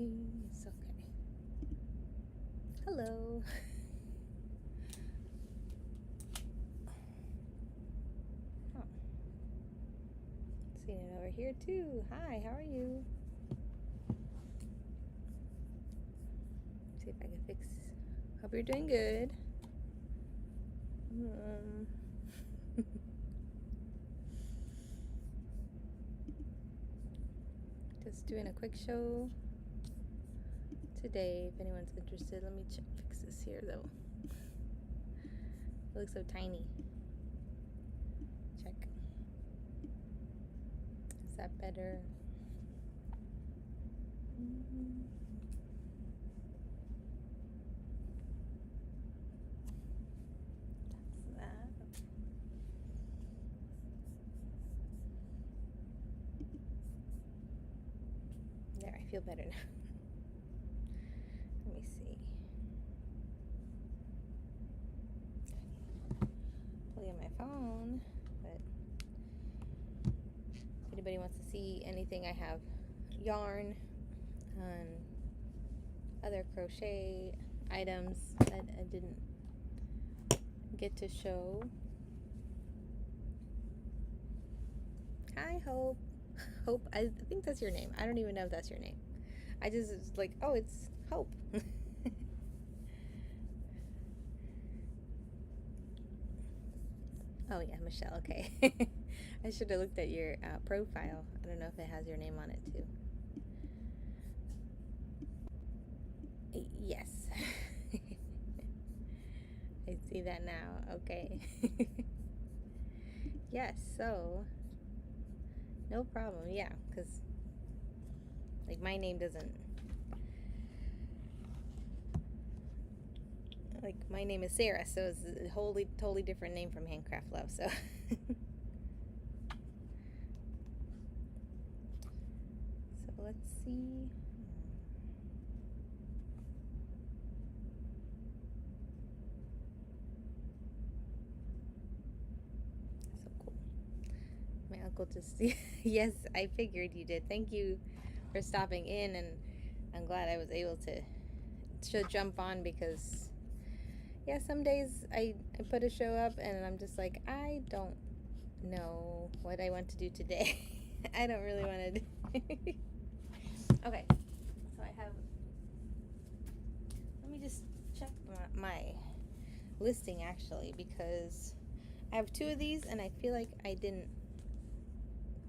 It's okay. Hello. Oh. Seeing it over here too. Hi, how are you? See if I can fix. Hope you're doing good. Just doing a quick show today. If anyone's interested, let me fix this here though. It looks so tiny. Check. Is that better? That's that. There, I feel better now. Let me see. Plug in my phone, but if anybody wants to see anything, I have yarn and other crochet items that I didn't get to show. Hi, Hope. Hope, I think that's your name. I don't even know if that's your name. I just was like, oh, it's Hope. Oh yeah, Michelle, okay. I should have looked at your profile. I don't know if it has your name on it too. Yes. I see that now. Okay. Yes, so no problem. Yeah, because like my name doesn't, like my name is Sarah, so it's a totally different name from Handcraft Love. So so let's see. So cool. My uncle just yes, I figured you did. Thank you for stopping in, and I'm glad I was able to jump on because yeah, some days I put a show up and I'm just like, I don't know what I want to do today. I don't really want to do okay, so I have, let me just check my listing actually, because I have two of these and I feel like I didn't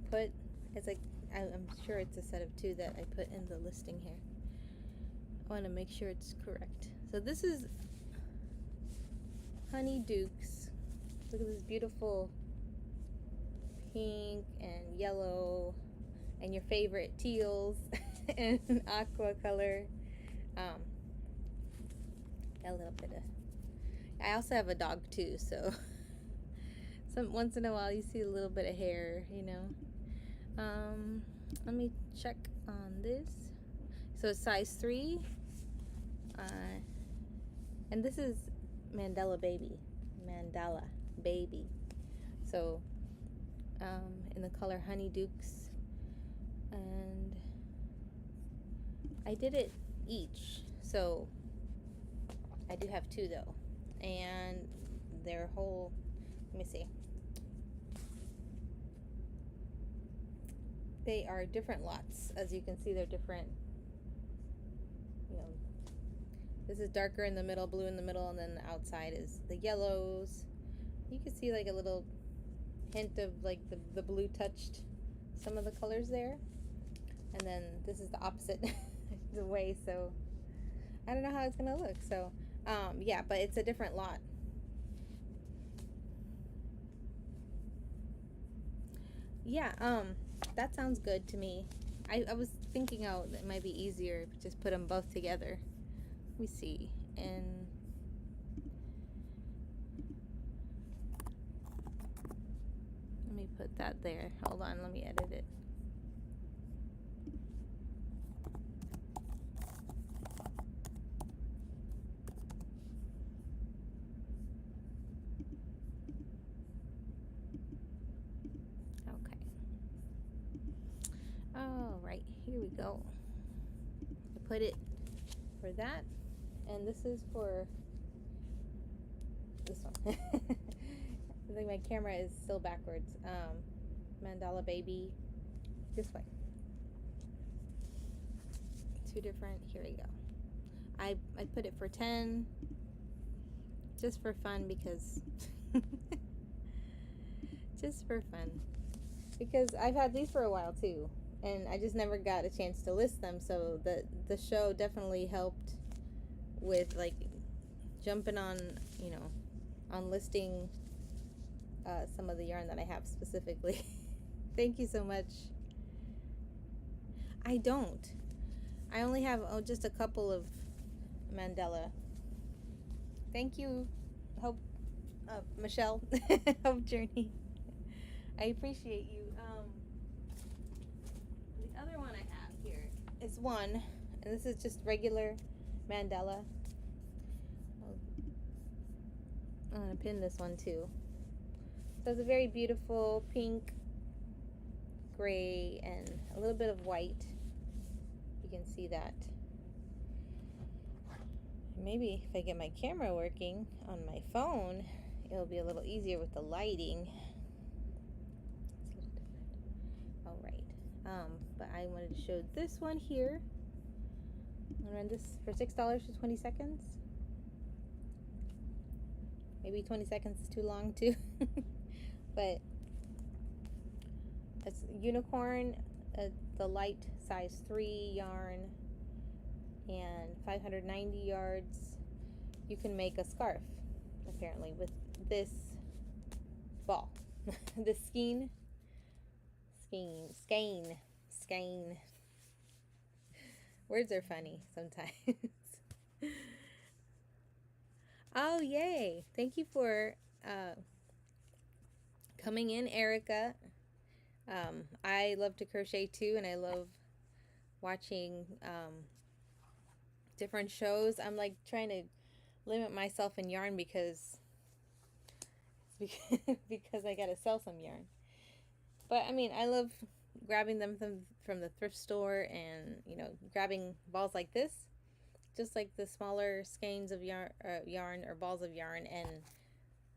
put, it's like, I'm sure it's a set of two that I put in the listing here. I want to make sure it's correct. So this is Honey Dukes. Look at this beautiful pink and yellow and your favorite teals and aqua color. A little bit of, I also have a dog too, so once in a while you see a little bit of hair, you know. Let me check on this. So it's size 3, and this is Mandala Baby. So in the color Honey Dukes, and I did it each, so I do have 2 though, and their whole, let me see, they are different lots. As you can see, they're different, you know, this is darker in the middle, blue in the middle, and then the outside is the yellows. You can see like a little hint of like the blue touched some of the colors there, and then this is the opposite the way, so I don't know how it's gonna look. So yeah, but it's a different lot. Yeah, that sounds good to me. I was thinking out that it might be easier if just put them both together. Let me see, and let me put that there. Hold on, let me edit it. Okay. All right, here we go. I put it for that. And this is for this one. I think my camera is still backwards. Mandala Baby. This way. Two different. Here we go. I put it for 10 just for fun, because just for fun, because I've had these for a while too, and I just never got a chance to list them. So the show definitely helped with like jumping on, you know, on listing some of the yarn that I have specifically. Thank you so much. I don't. I only have just a couple of Mandala. Thank you, Hope, Michelle. Hope Journey. I appreciate you. The other one I have here is one, and this is just regular Mandala. I'm gonna pin this one too. So it's a very beautiful pink, gray, and a little bit of white. You can see that. Maybe if I get my camera working on my phone, it'll be a little easier with the lighting. All right. But I wanted to show this one here. I'll run this for $6 for 20 seconds. Maybe 20 seconds is too long too. But it's unicorn, the light size 3 yarn, and 590 yards. You can make a scarf apparently with this ball. The skein. Words are funny sometimes. Oh, yay. Thank you for coming in, Erica. I love to crochet too, and I love watching different shows. I'm like trying to limit myself in yarn because I gotta sell some yarn. But I mean, I love grabbing them from the thrift store, and you know, grabbing balls like this, just like the smaller skeins of yarn or balls of yarn, and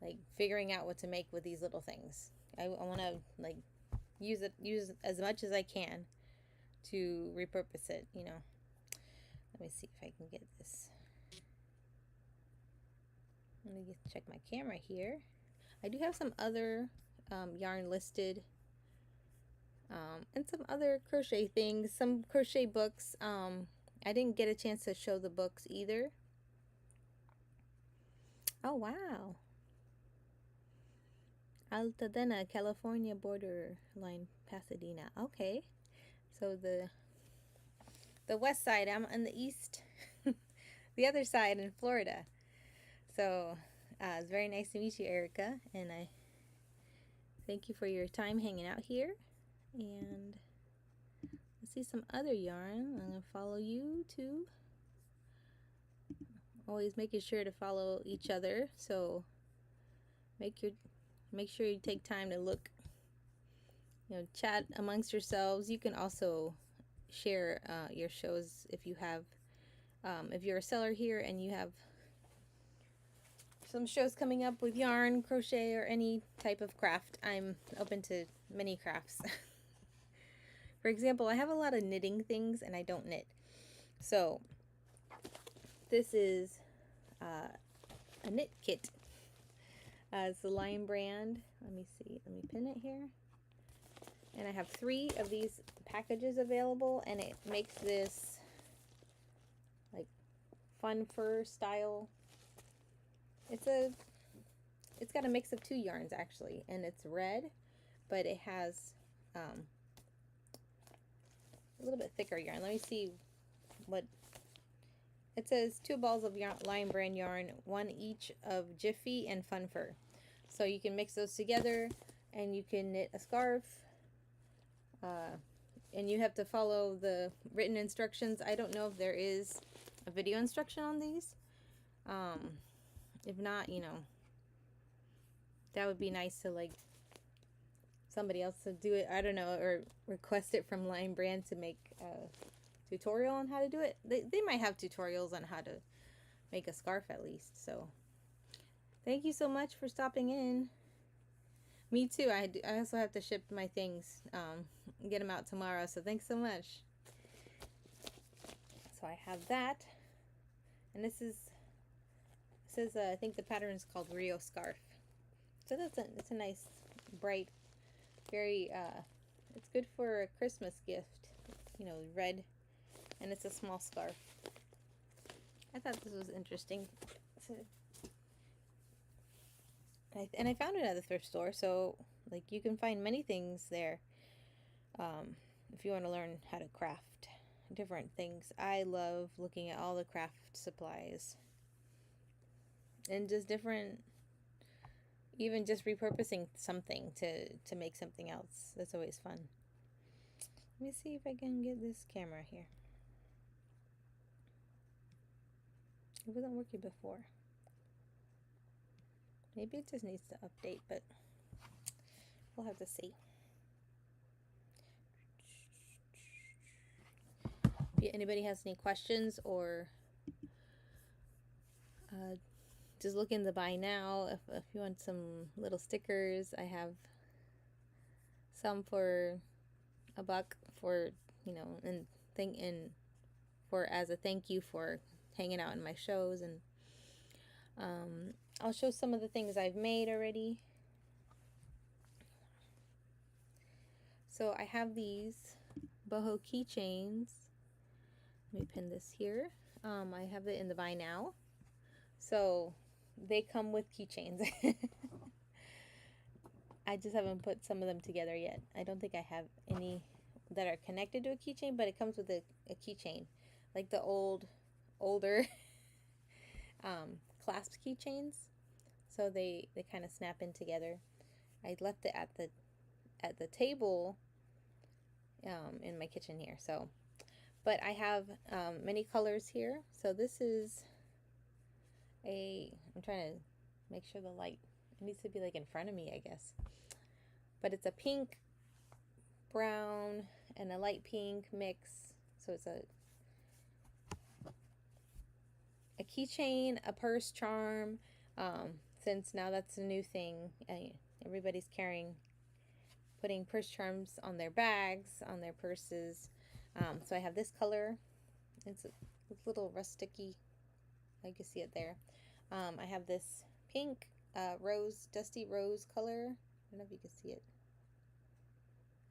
like figuring out what to make with these little things. I want to like use as much as I can to repurpose it, you know. Let me see if I can get this. Let me just check my camera here. I do have some other yarn listed, and some other crochet things, some crochet books. I didn't get a chance to show the books either. Oh, wow. Altadena, California borderline, Pasadena. Okay. So the west side, I'm on the east, the other side in Florida. So it's very nice to meet you, Erica, and I thank you for your time hanging out here. And let's see some other yarn. I'm gonna follow you too. Always making sure to follow each other. So make sure you take time to look, you know, chat amongst yourselves. You can also share your shows if you have, if you're a seller here and you have some shows coming up with yarn, crochet, or any type of craft. I'm open to many crafts. For example, I have a lot of knitting things and I don't knit. So this is a knit kit. It's the Lion brand. Let me see. Let me pin it here. And I have 3 of these packages available, and it makes this like fun fur style. It's got a mix of 2 yarns actually, and it's red, but it has a little bit thicker yarn. Let me see what it says. 2 balls of yarn, Lion brand yarn, 1 each of Jiffy and Fun Fur. So you can mix those together and you can knit a scarf. And you have to follow the written instructions. I don't know if there is a video instruction on these. If not, you know, that would be nice to like somebody else to do it. I don't know, or request it from Lion Brand to make tutorial on how to do it. They might have tutorials on how to make a scarf at least. So thank you so much for stopping in. Me too. I also have to ship my things, get them out tomorrow. So thanks so much. So I have that, and this is I think the pattern is called Rio Scarf. So it's a nice, bright, very it's good for a Christmas gift. You know, red, and it's a small scarf. I thought this was interesting. And I found it at the thrift store, so like you can find many things there if you want to learn how to craft different things. I love looking at all the craft supplies and just different, even just repurposing something to make something else. That's always fun. Let me see if I can get this camera here. It wasn't working before. Maybe it just needs to update, but we'll have to see. If anybody has any questions or just look in the buy now. If you want some little stickers, I have some for $1 for, you know, and for as a thank you for hanging out in my shows. And I'll show some of the things I've made already. So I have these boho keychains. Let me pin this here. I have it in the buy now. So they come with keychains. I just haven't put some of them together yet. I don't think I have any that are connected to a keychain, but it comes with a keychain, like the older clasp keychains. So they kind of snap in together. I left it at the table in my kitchen here. So, but I have many colors here. So this is I'm trying to make sure the light, it needs to be like in front of me, I guess. But it's a pink, brown, and a light pink mix. So it's a keychain, a purse charm, since now that's a new thing. Everybody's putting purse charms on their bags, on their purses. So I have this color. It's a little rusticy. You can see it there. I have this pink rose, dusty rose color. I don't know if you can see it.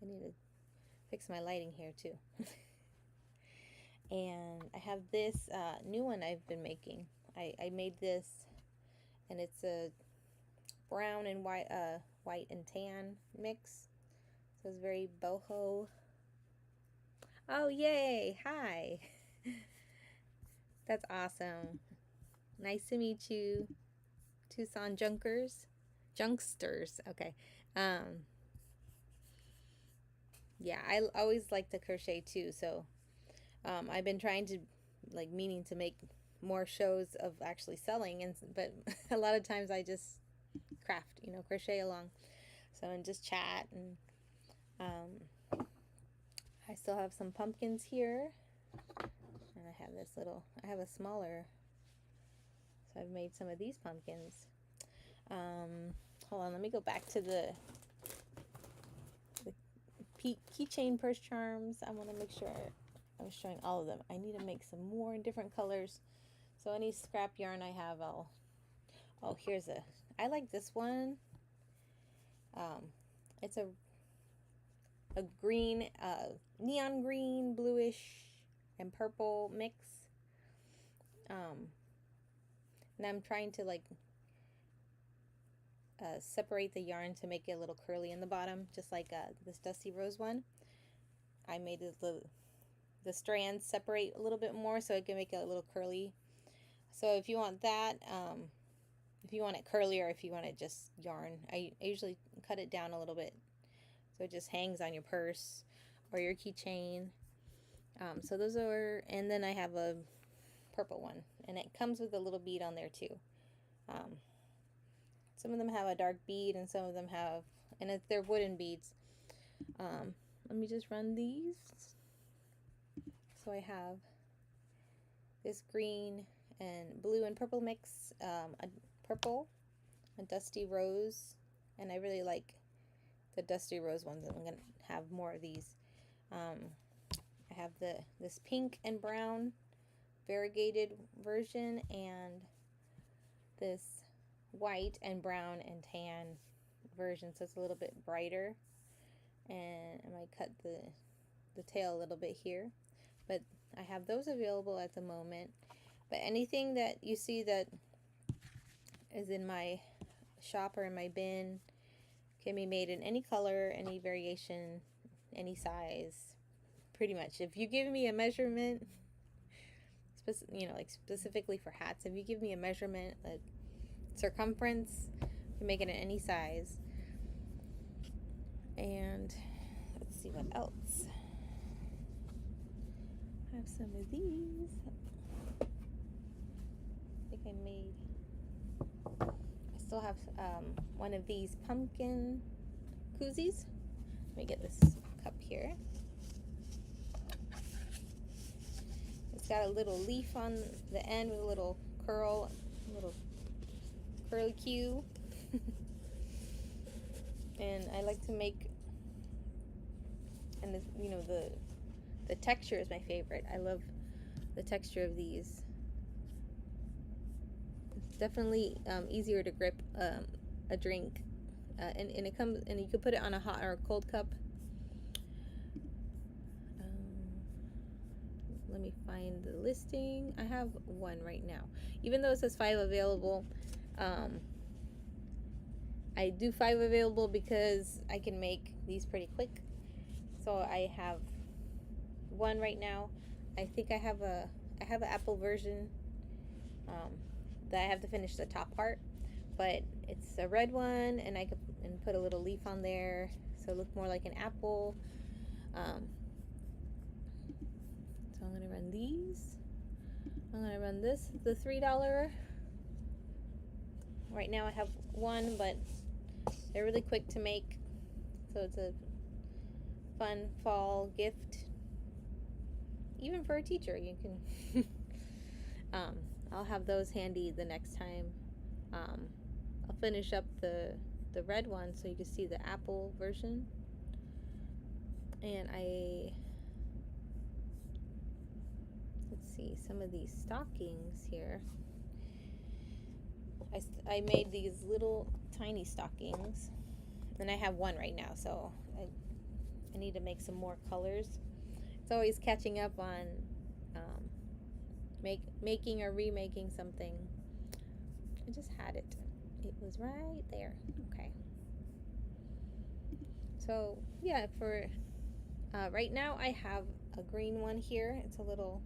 I need to fix my lighting here too. And I have this new one I've been making. I made this, and it's a brown and white and tan mix. So it's very boho. Oh, yay! Hi! That's awesome. Nice to meet you, Tucson Junksters. Okay. Yeah, I always like to crochet too, so I've been trying to, like, meaning to make more shows of actually selling, but a lot of times I just craft, you know, crochet along. So, and just chat, and I still have some pumpkins here, and I have I have a smaller, so I've made some of these pumpkins. Hold on, let me go back to the keychain purse charms. I want to make sure I was showing all of them. I need to make some more in different colors. So any scrap yarn I have, oh, here's I like this one. It's a green, neon green, bluish, and purple mix. And I'm trying to, like, separate the yarn to make it a little curly in the bottom, just like this dusty rose one. I made the strands separate a little bit more so it can make it a little curly. So if you want that, if you want it curly, or if you want it just yarn, I usually cut it down a little bit so it just hangs on your purse or your keychain. So those are, and then I have a purple one, and it comes with a little bead on there too. Some of them have a dark bead, and some of them have, and they're wooden beads. Let me just run these. So I have this green and blue and purple mix, a purple, a dusty rose, and I really like the dusty rose ones. I'm gonna have more of these. I have this pink and brown variegated version, and this white and brown and tan version, so it's a little bit brighter. And I might cut the tail a little bit here, but I have those available at the moment. But anything that you see that is in my shop or in my bin can be made in any color, any variation, any size, pretty much. If you give me a measurement, you know, like specifically for hats, if you give me a measurement, a circumference, you can make it in any size. And let's see what else. I have some of these. I think I made, I still have one of these pumpkin koozies. Let me get this cup here. It's got a little leaf on the end with a little curl, a little curly Q. And I like to make, and you know, the texture is my favorite. I love the texture of these. It's definitely easier to grip a drink, and it comes, and you can put it on a hot or a cold cup. Let me find the listing. I have one right now, even though it says 5 available. I do 5 available because I can make these pretty quick. So I have one right now. I think I have an apple version that I have to finish the top part, but it's a red one, and I could put a little leaf on there so it look more like an apple. So I'm gonna run these. I'm gonna run this, the $3. Right now I have one, but they're really quick to make, so it's a fun fall gift, even for a teacher. You can I'll have those handy the next time. I'll finish up the red one so you can see the apple version. And let's see, some of these stockings here. I made these little tiny stockings, and I have one right now, so I need to make some more colors. It's always catching up on making or remaking something. I just had it. It was right there. Okay. So yeah, for right now I have a green one here. It's a little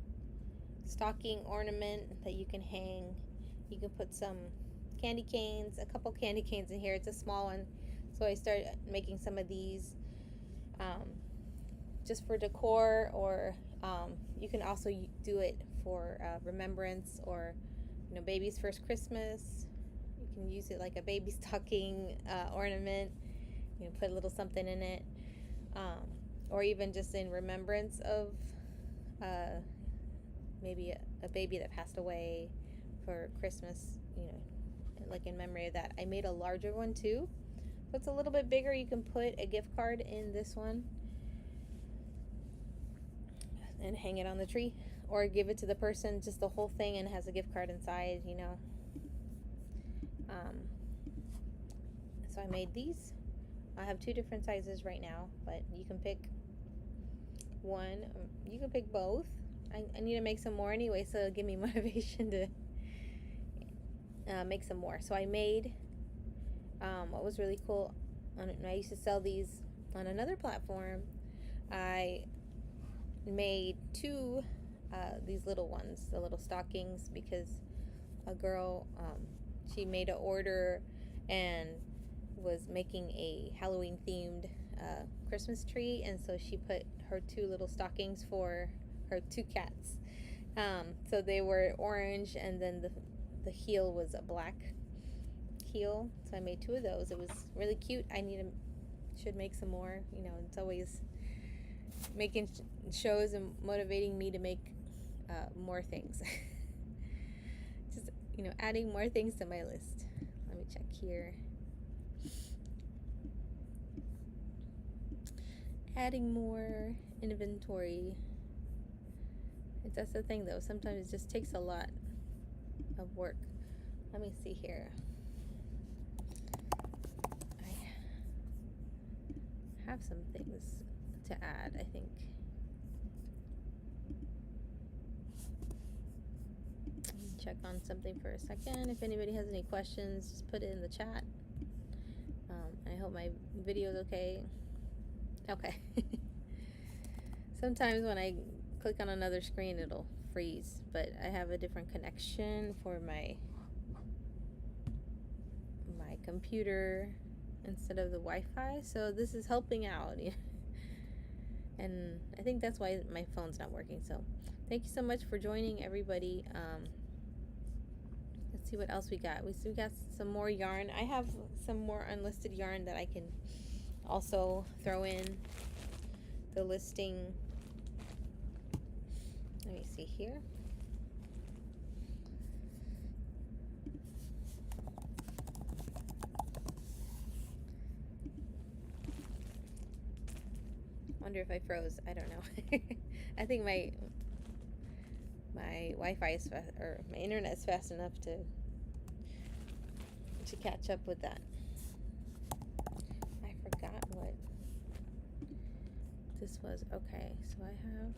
stocking ornament that you can hang. You can put some candy canes, a couple candy canes in here. It's a small one, so I started making some of these just for decor, or you can also do it for remembrance, or you know, baby's first Christmas. You can use it like a baby stocking ornament. You know, put a little something in it, or even just in remembrance of maybe a baby that passed away for Christmas, you know, like in memory of that. I made a larger one too, so it's a little bit bigger. You can put a gift card in this one and hang it on the tree, or give it to the person, just the whole thing, and has a gift card inside, you know. So I made these. I have 2 different sizes right now, but you can pick one. You can pick both. I need to make some more anyway, so it'll give me motivation to make some more. So I made what was really cool, and I used to sell these on another platform. I made 2 these little ones, the little stockings, because a girl, she made an order and was making a Halloween themed Christmas tree, and so she put her 2 little stockings for her 2 cats. So they were orange, and then the heel was a black heel. So I made 2 of those. It was really cute. Should make some more. You know, it's always making shows and motivating me to make more things. Just, you know, adding more things to my list. Let me check here. Adding more inventory. That's the thing though, sometimes it just takes a lot of work. Let me see here. I have some things to add, I think. Check on something for a second. If anybody has any questions, just put it in the chat. I hope my video is okay. Okay. Sometimes when I click on another screen, it'll freeze, but I have a different connection for my computer instead of the Wi-Fi, so this is helping out. And I think that's why my phone's not working. So thank you so much for joining, everybody. Let's see what else we got. We got some more yarn. I have some more unlisted yarn that I can also throw in the listing. Let me see here. Wonder if I froze. I don't know. I think my Wi-Fi is fast, or my internet is fast enough to catch up with that. I forgot what this was. Okay, so I have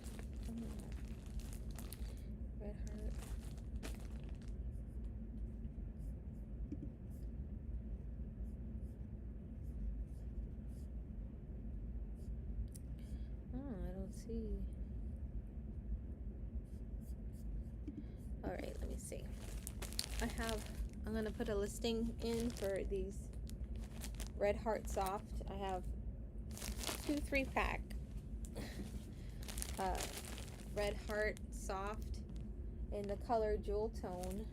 Red Heart. Oh, I don't see. All right, let me see. I'm gonna put a listing in for these Red Heart Soft. I have 2 3-pack Red Heart Soft in the color Jewel Tone.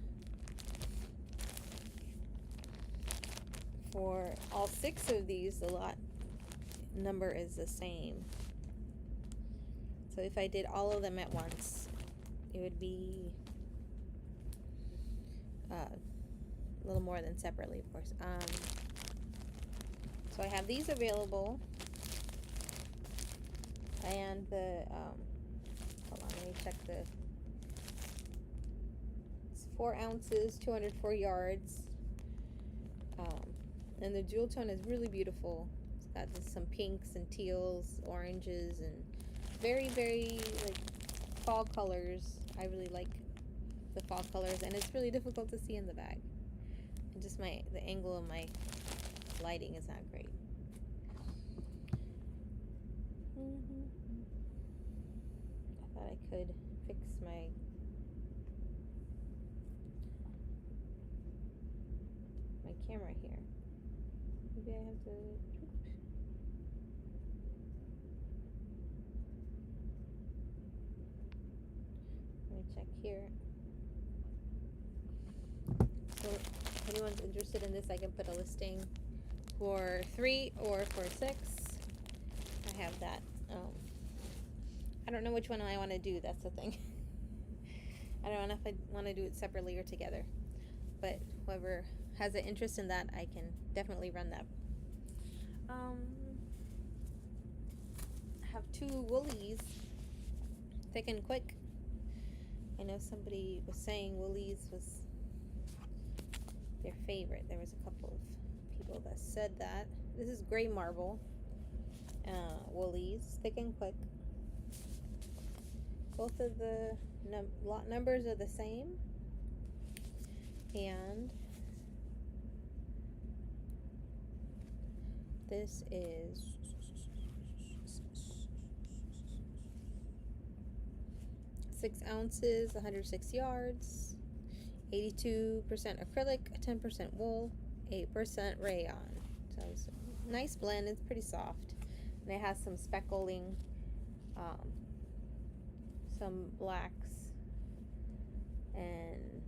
For all 6 of these, the lot number is the same. So if I did all of them at once, it would be a little more than separately, of course. So I have these available, and the hold on, let me check the. It's 4 ounces, 204 yards, and the jewel tone is really beautiful. It's got some pinks and teals, oranges, and very, very like fall colors. I really like the fall colors, and it's really difficult to see in the bag. And just the angle of my lighting is not great. I thought I could fix my camera here. Maybe I have to. Let me check here. So if anyone's interested in this, I can put a listing for 3 or for 6. I have that. I don't know which one I want to do. That's the thing. I don't know if I want to do it separately or together. But whoever has an interest in that, I can definitely run that. I have 2 woolies, thick and quick. I know somebody was saying woolies was their favorite. There was a couple of people that said that. This is gray marble woolies, thick and quick. Both of the lot numbers are the same, and this is 6 ounces, 106 yards, 82% acrylic, 10% wool, 8% rayon. So it's a nice blend. It's pretty soft, and it has some speckling, some blacks, and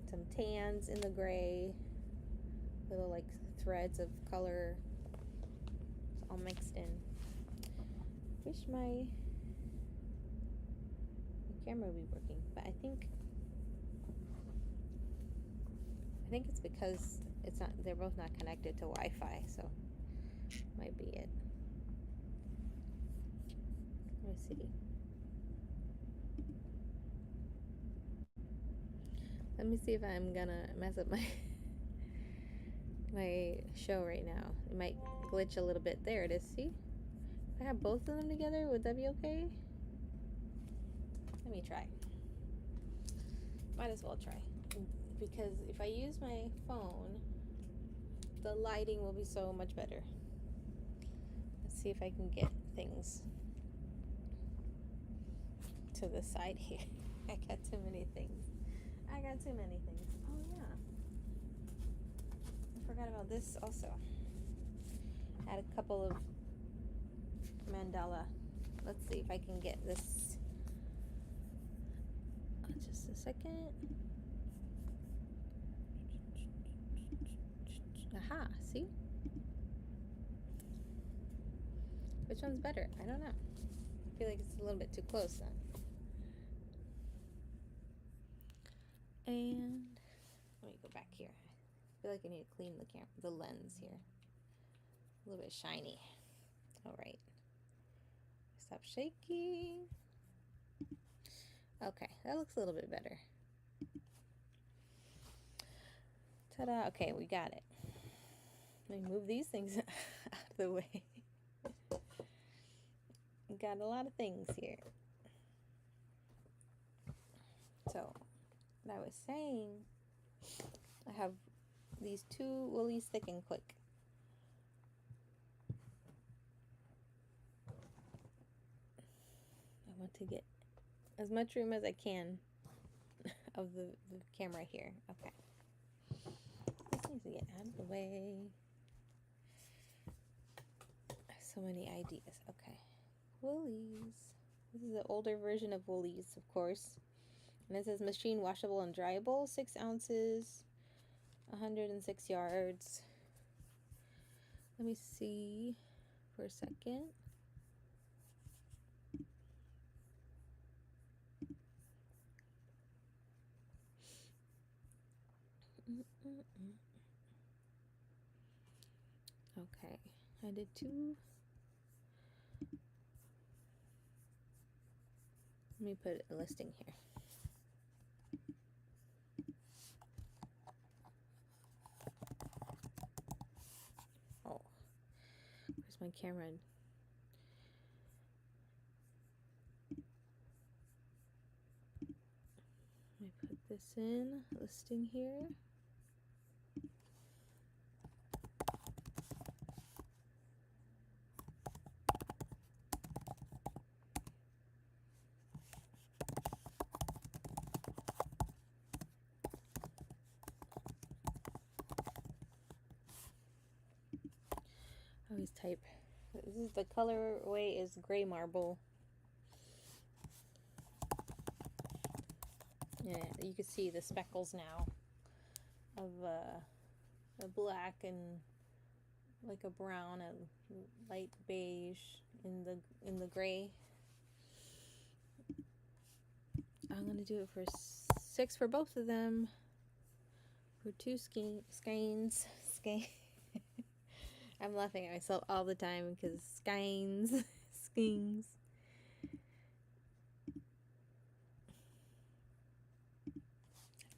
some tans in the gray, little like threads of color all mixed in. Wish my camera will be working, but I think it's because it's not, they're both not connected to Wi-Fi, so might be it. Let's see. Let me see if I'm gonna mess up my my show right now. It might glitch a little bit. There it is. See? If I have both of them together, would that be okay? Let me try. Might as well try. Because if I use my phone, the lighting will be so much better. Let's see if I can get things to the side here. I got too many things. Oh yeah. I forgot about this also. Add a couple of mandala. Let's see if I can get this. Just a second. Aha, see? Which one's better? I don't know. I feel like it's a little bit too close then. And let me go back here. I feel like I need to clean the lens here. A little bit shiny. All right. Stop shaking. Okay, that looks a little bit better. Ta-da! Okay, we got it. Let me move these things out of the way. We got a lot of things here. So, what I was saying, I have these two woolies thick and quick. I want to get as much room as I can of the camera here. Okay. This needs to get out of the way. So many ideas. Okay. Woolies. This is the older version of woolies, of course. And it says machine washable and dryable, 6 ounces, 106 yards. Let me see for a second. Okay, I did 2. Let me put a listing here. Oh, where's my camera? Let me put this in, listing here. I always type. This is the colorway is gray marble. Yeah, you can see the speckles now of a black and like a brown and light beige in the gray. I'm gonna do it for 6 for both of them. For 2 skeins. I'm laughing at myself all the time because skeins. Skeins. I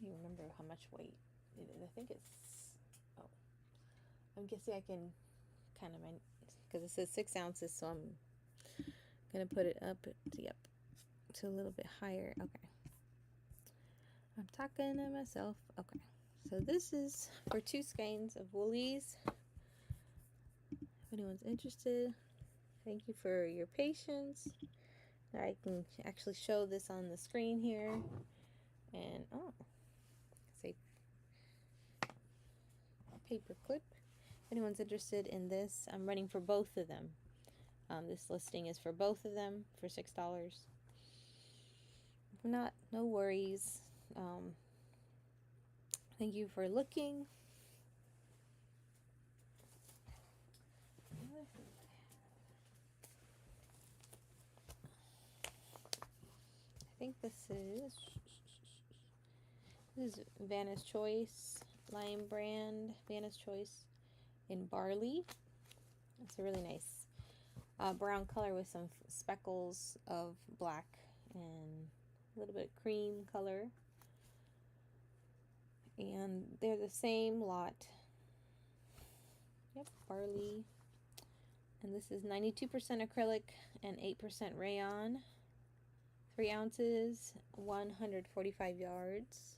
don't even remember how much weight it is. I think it's, oh, I'm guessing I can kind of, because it says 6 ounces, so I'm gonna put it up, yep, to a little bit higher. Okay, I'm talking to myself. Okay, so this is for 2 skeins of woolies. If anyone's interested, thank you for your patience. I can actually show this on the screen here. And oh, say paper clip. If anyone's interested in this, I'm running for both of them. This listing is for both of them for $6. If not, no worries. Thank you for looking. I think this is Vanna's Choice, Lime Brand, Vanna's Choice in Barley. It's a really nice brown color with some speckles of black and a little bit of cream color. And they're the same lot. Yep, Barley. And this is 92% acrylic and 8% rayon. 3 ounces, 145 yards.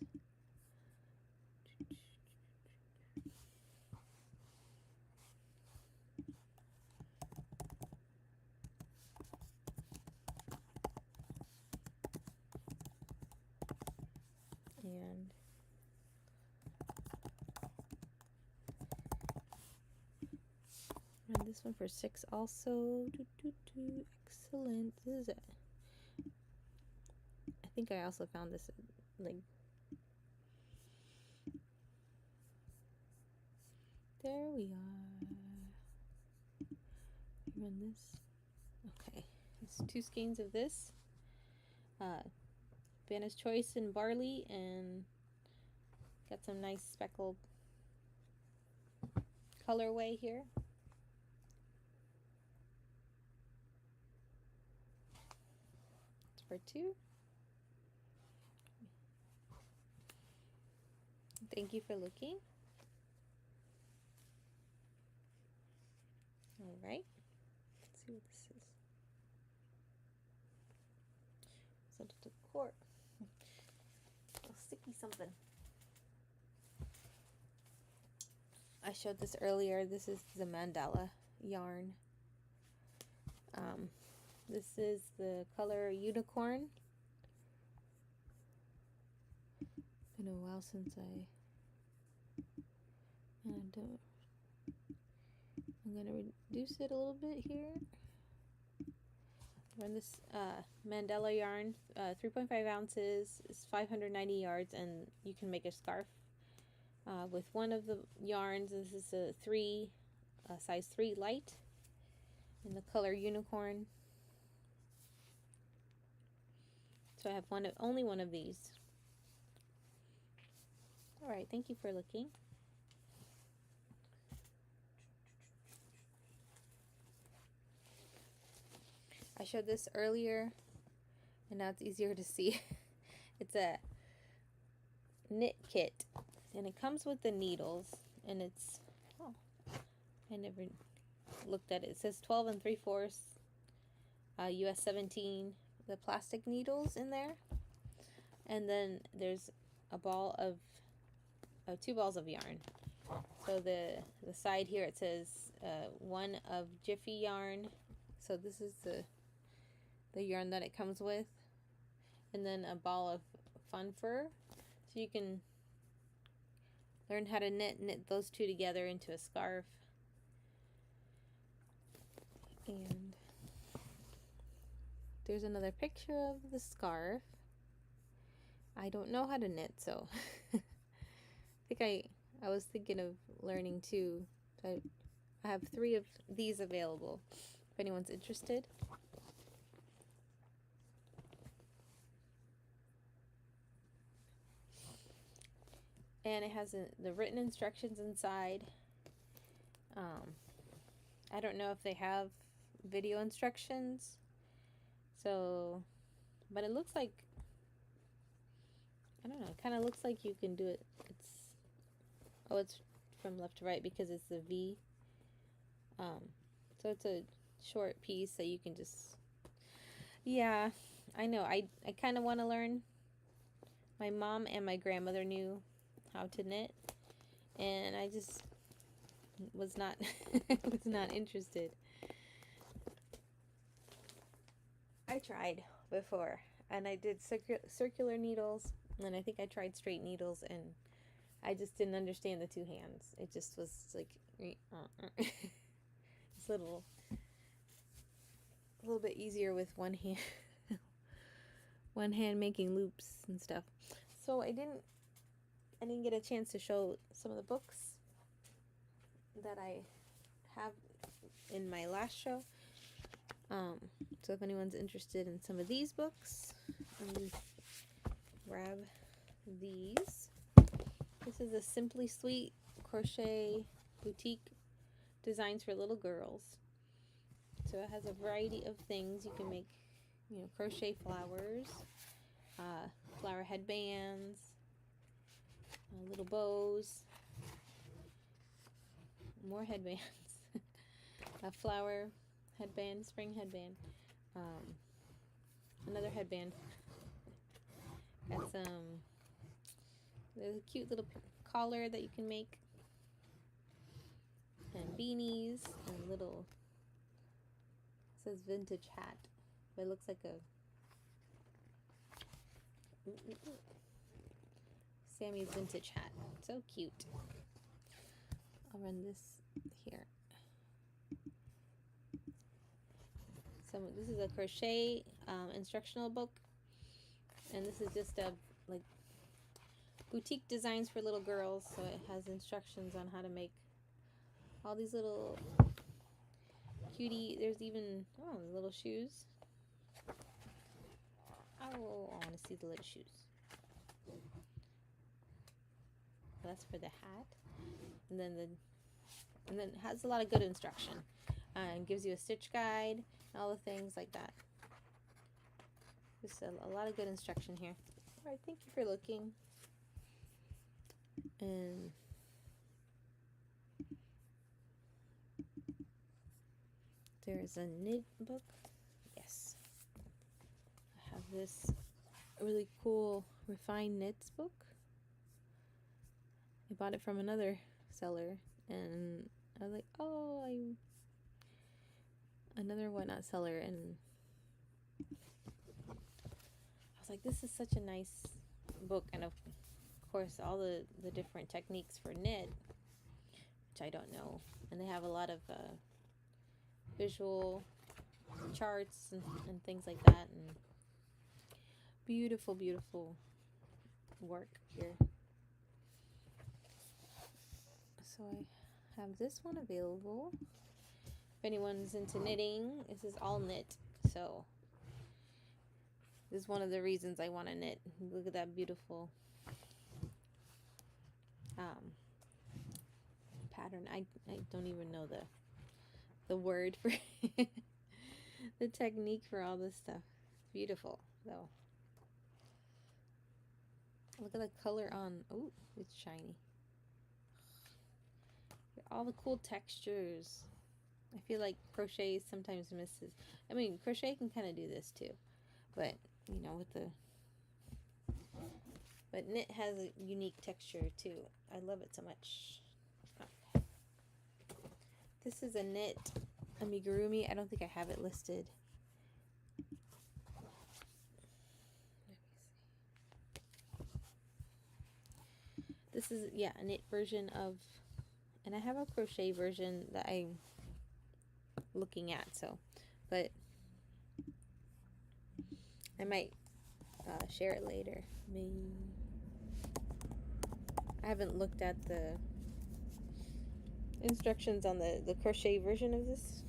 And this one for 6 also. Excellent. This is it. I think I also found this like there we are. Run this. Okay. It's 2 skeins of this. Vanna's Choice in Barley, and got some nice speckled colorway here. It's for 2. Thank you for looking. All right. Let's see what this is. Sent it to the court. Oh, sticky something. I showed this earlier. This is the mandala yarn. This is the color Unicorn. Been a while since I'm gonna reduce it a little bit here. Run this mandala yarn, 3.5 ounces, is 590 yards, and you can make a scarf with one of the yarns. This is a size 3 light in the color Unicorn. So I have only one of these. All right, thank you for looking. I showed this earlier, and now it's easier to see. It's a knit kit, and it comes with the needles, and it's, oh, I never looked at it. It says 12 3/4 US 17, the plastic needles in there, and then there's a ball of 2 balls of yarn. So the side here, it says 1 of Jiffy yarn. So this is the yarn that it comes with, and then a ball of Fun Fur, so you can learn how to knit those 2 together into a scarf. And there's another picture of the scarf. I don't know how to knit, so I think I was thinking of learning too. So I have 3 of these available if anyone's interested. And it has the written instructions inside. I don't know if they have video instructions, so, but it looks like, I don't know, it kind of looks like you can do it. It's from left to right because it's the V. So it's a short piece that you can just, yeah, I know, I kind of want to learn. My mom and my grandmother knew how to knit, and I just was not was not interested. I tried before, and I did circular needles, and I think I tried straight needles, and I just didn't understand the 2 hands. It just was like it's a little bit easier with one hand. One hand making loops and stuff. So I didn't get a chance to show some of the books that I have in my last show. So if anyone's interested in some of these books, grab these. This is a Simply Sweet Crochet Boutique Designs for Little Girls. So it has a variety of things. You can make, you know, crochet flowers, flower headbands, little bows, more headbands, a flower headband, spring headband, another headband. Got there's a cute little collar that you can make, and beanies, and little, it says vintage hat, but it looks like a Sammy's vintage hat. So cute. I'll run this here. So this is a crochet instructional book, and this is just a like boutique designs for little girls. So it has instructions on how to make all these little cutie. There's even little shoes. Oh, I want to see the little shoes. That's for the hat, and then it has a lot of good instruction, and gives you a stitch guide, all the things like that. Just a lot of good instruction here. All right, thank you for looking. And there's a knit book. Yes, I have this really cool refined knits book. I bought it from another seller, and I was like, oh, another whatnot seller, and I was like, this is such a nice book. And of course all the different techniques for knit, which I don't know, and they have a lot of visual charts and things like that, and beautiful work here. So I have this one available. If anyone's into knitting, this is all knit. So this is one of the reasons I want to knit. Look at that beautiful pattern. I don't even know the word for the technique for all this stuff. It's beautiful though. Look at the color on. Oh, it's shiny. All the cool textures. I feel like crochet sometimes misses. I mean, crochet can kind of do this too, but you know, but knit has a unique texture too. I love it so much. Okay. This is a knit amigurumi. I don't think I have it listed. This is, yeah, a knit version of, and I have a crochet version that I'm looking at, so, but I might share it later. Maybe. I haven't looked at the instructions on the crochet version of this.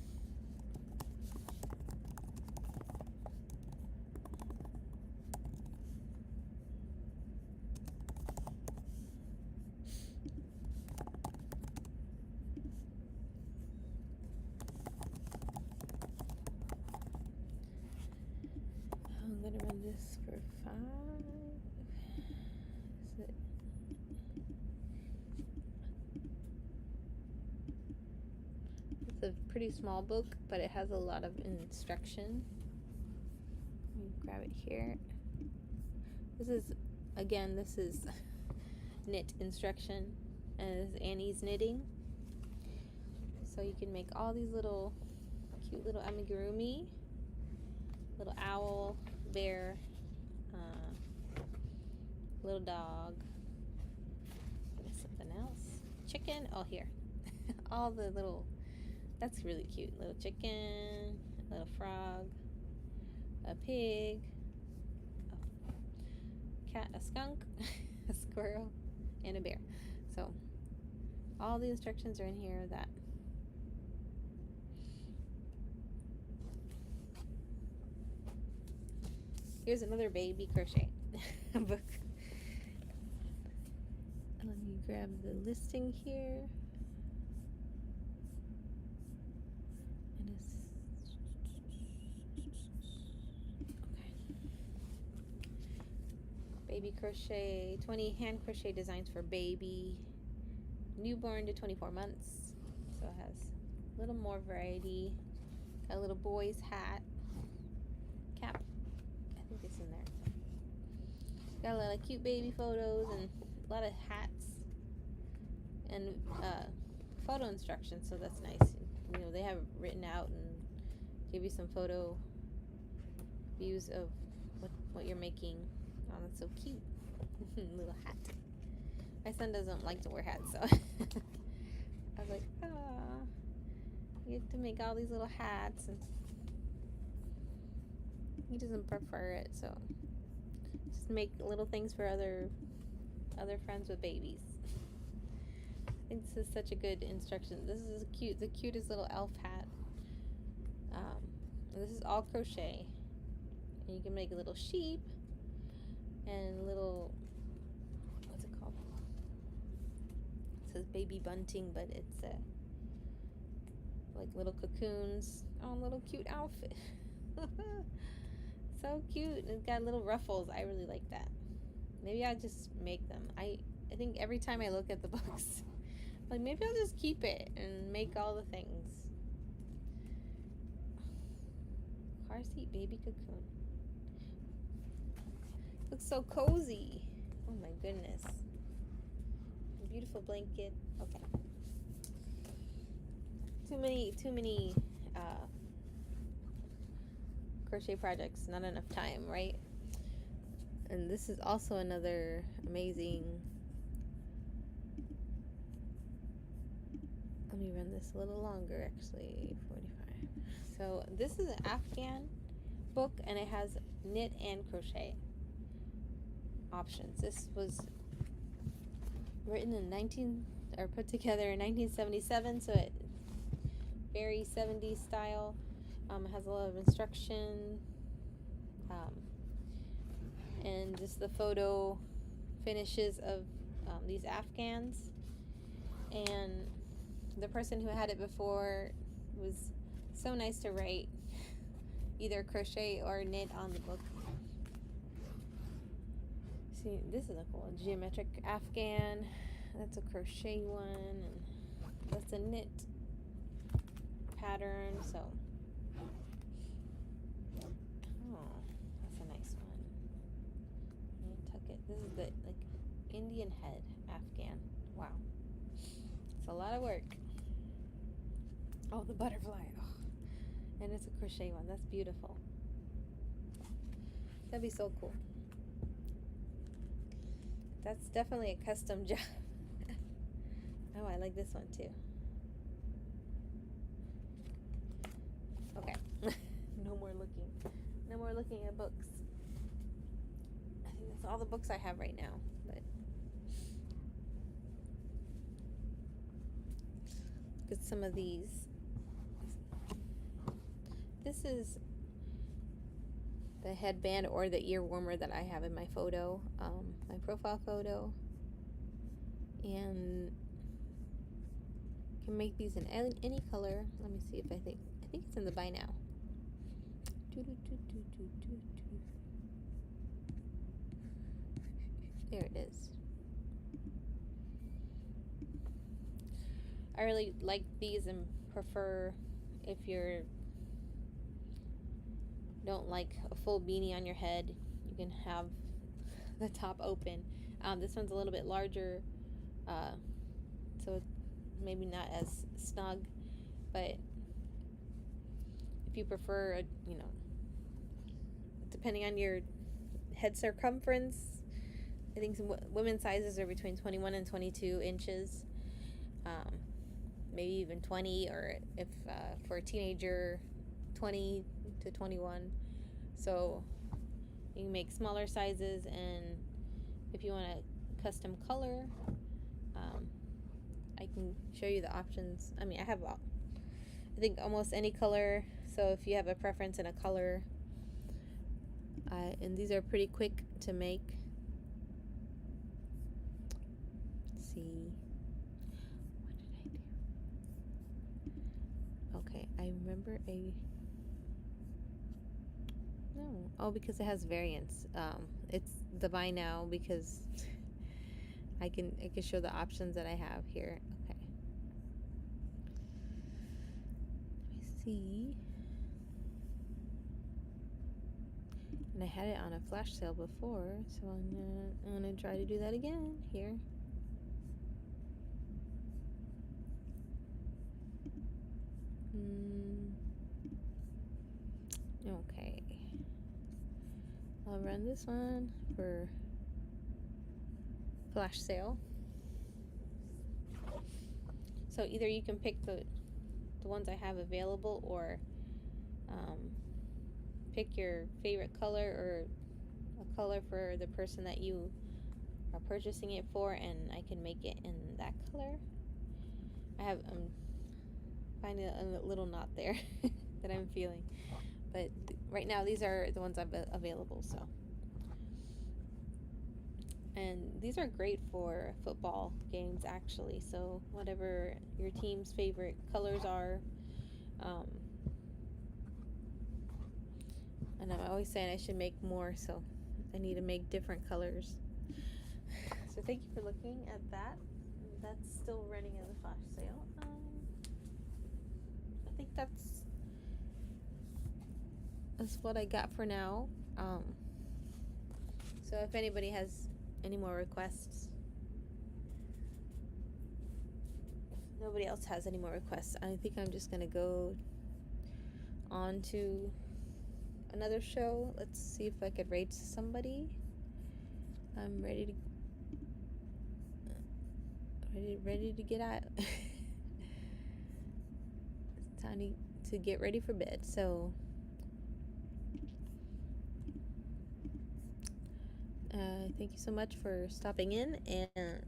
I'm gonna run this for 5. Is it? It's a pretty small book, but it has a lot of instruction. Let me grab it here. This is, again, this is knit instruction, and this is Annie's Knitting. So you can make all these little cute little amigurumi, little owl, bear, little dog, something else, chicken. Oh, here. All the little, that's really cute. Little chicken, little frog, a pig, a cat, a skunk, a squirrel, and a bear. So all the instructions are in here of that. Here's another baby crochet book. Let me grab the listing here. It is okay. Baby crochet, 20 hand crochet designs for baby, newborn to 24 months. So it has a little more variety. Got a little boy's hat, cap. I think it's in there. Got a lot of cute baby photos and a lot of hats and photo instructions, so that's nice. You know, they have it written out and give you some photo views of what you're making. Oh, that's so cute. Little hat. My son doesn't like to wear hats, so I was like, you get to make all these little hats, and he doesn't prefer it, so just make little things for other friends with babies. I think this is such a good instruction. This is cute, the cutest little elf hat. And this is all crochet, and you can make a little sheep and little, what's it called? It says baby bunting, but it's like little cocoons. Oh, little cute outfit. So cute. And it's got little ruffles. I really like that. Maybe I'll just make them. I think every time I look at the books, like, maybe I'll just keep it and make all the things. Car seat baby cocoon. Looks so cozy. Oh my goodness. A beautiful blanket. Okay. Too many crochet projects, not enough time, right? And this is also another amazing, let me run this a little longer, actually, 45. So this is an Afghan book, and it has knit and crochet options. This was written in put together in 1977, so it's very 70s style. It has a lot of instruction, and just the photo finishes of these Afghans. And the person who had it before was so nice to write either crochet or knit on the book. See, this is a cool geometric Afghan. That's a crochet one, and that's a knit pattern. So, oh, that's a nice one. Let me tuck it. This is the Indian head Afghan. Wow, it's a lot of work. Oh, the butterfly. Oh, and it's a crochet one. That's beautiful. That'd be so cool. That's definitely a custom job. Oh, I like this one too. Okay. No more looking. No more looking at books. I think that's all the books I have right now. But look at some of these. This is the headband or the ear warmer that I have in my photo, my profile photo. And you can make these in any color. Let me see if I think it's in the buy now. There it is. I really like these and prefer if you're don't like a full beanie on your head, you can have the top open. This one's a little bit larger, so it's maybe not as snug, but if you prefer, depending on your head circumference, I think some women's sizes are between 21 and 22 inches, maybe even 20, or if for a teenager, 20 to 21. So you can make smaller sizes, and if you want a custom color, I can show you the options. I mean, I have I think almost any color, so if you have a preference in a color, And these are pretty quick to make. Let's see. What did I do? Okay, I remember no. Oh, because it has variants. It's the buy now because I can show the options that I have here. Okay. Let me see. And I had it on a flash sale before, so I'm gonna try to do that again here. Okay. I'll run this one for flash sale. So either you can pick the ones I have available, or pick your favorite color or a color for the person that you are purchasing it for, and I can make it in that color. I have finding a little knot there that I'm feeling, but right now these are the ones I've available. So, and these are great for football games actually, so whatever your team's favorite colors are, and I'm always saying I should make more, so I need to make different colors. So thank you for looking at that. That's still running in the flash sale. I think that's what I got for now. So if anybody has any more requests, nobody else has any more requests, I think I'm just gonna go on to another show. Let's see if I could raid somebody. I'm ready to get out. It's time to get ready for bed. So thank you so much for stopping in, and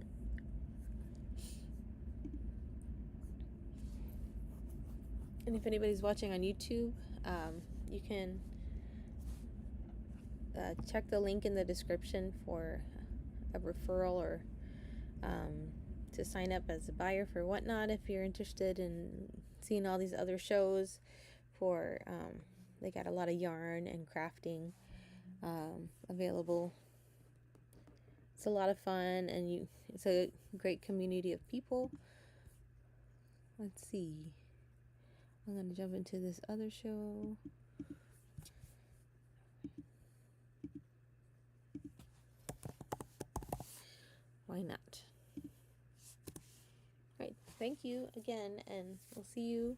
if anybody's watching on YouTube, you can check the link in the description for a referral, or to sign up as a buyer for Whatnot if you're interested in seeing all these other shows. For they got a lot of yarn and crafting available. It's a lot of fun, and it's a great community of people. Let's see. I'm gonna jump into this other show. Why not? All right. Thank you again, and we'll see you